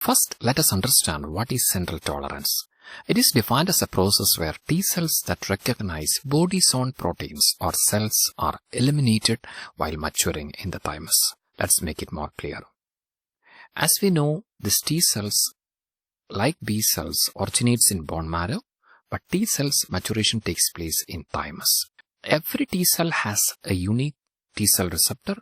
First, let us understand what is central tolerance. It is defined as a process where T cells that recognize body's own proteins or cells are eliminated while maturing in the thymus. Let's make it more clear. As we know, these T cells, like B cells, originates in bone marrow, but T cells maturation takes place in thymus. Every T cell has a unique T cell receptor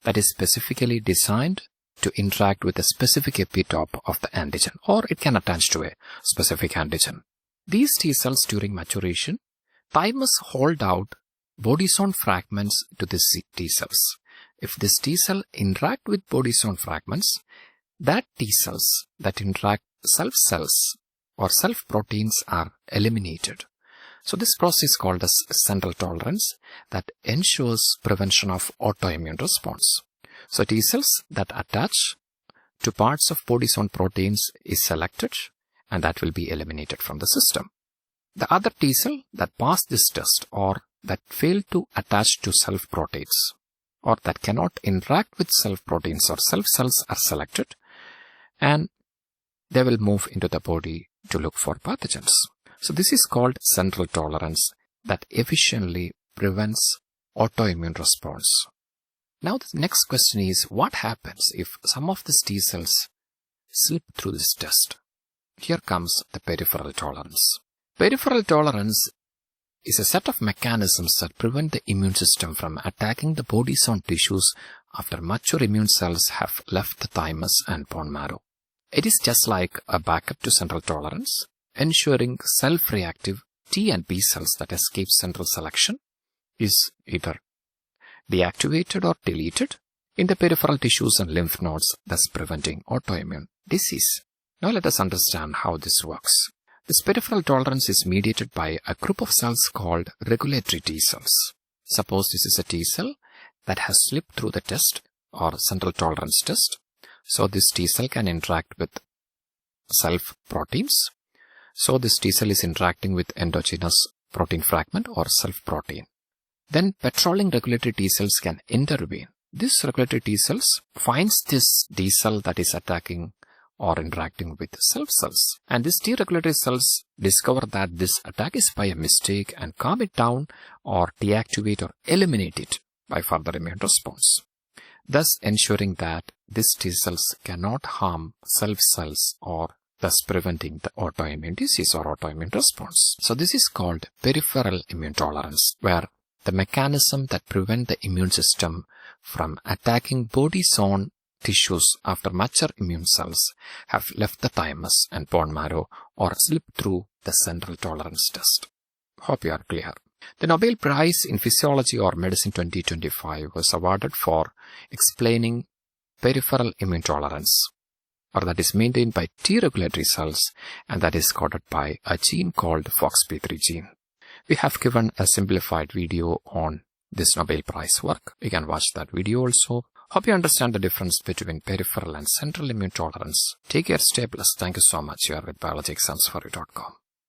that is specifically designed to interact with a specific epitope of the antigen, or it can attach to a specific antigen. These T cells during maturation, thymus hold out body's own fragments to these T cells. If this T cell interact with body's own fragments, that T cells that interact self cells or self proteins are eliminated. So this process is called as central tolerance that ensures prevention of autoimmune response. So T cells that attach to parts of body's own proteins is selected and that will be eliminated from the system. The other T cell that pass this test or that fail to attach to self proteins or that cannot interact with self proteins or self cells are selected and they will move into the body to look for pathogens. So this is called central tolerance that efficiently prevents autoimmune response. Now the next question is, what happens if some of these T cells slip through this test? Here comes the peripheral tolerance. Peripheral tolerance is a set of mechanisms that prevent the immune system from attacking the body's own tissues after mature immune cells have left the thymus and bone marrow. It is just like a backup to central tolerance, ensuring self-reactive T and B cells that escape central selection is either deactivated or deleted in the peripheral tissues and lymph nodes, thus preventing autoimmune disease. Now let us understand how this works. This peripheral tolerance is mediated by a group of cells called regulatory T cells. Suppose this is a T cell that has slipped through the test or central tolerance test. So this T cell can interact with self proteins. So this T cell is interacting with endogenous protein fragment or self protein. Then patrolling regulatory T cells can intervene. This regulatory T cells finds this T cell that is attacking or interacting with self cells. And these T regulatory cells discover that this attack is by a mistake and calm it down or deactivate or eliminate it by further immune response, thus ensuring that these T cells cannot harm self cells or thus preventing the autoimmune disease or autoimmune response. So this is called peripheral immune tolerance, where the mechanism that prevent the immune system from attacking body's own tissues after mature immune cells have left the thymus and bone marrow or slipped through the central tolerance test. Hope you are clear. The Nobel Prize in Physiology or Medicine 2025 was awarded for explaining peripheral immune tolerance, or that is maintained by T regulatory cells and that is coded by a gene called FOXP3 gene. We have given a simplified video on this Nobel Prize work. You can watch that video also. Hope you understand the difference between peripheral and central immune tolerance. Take care, stay blessed. Thank you so much. You are with biologyexamsforyou.com.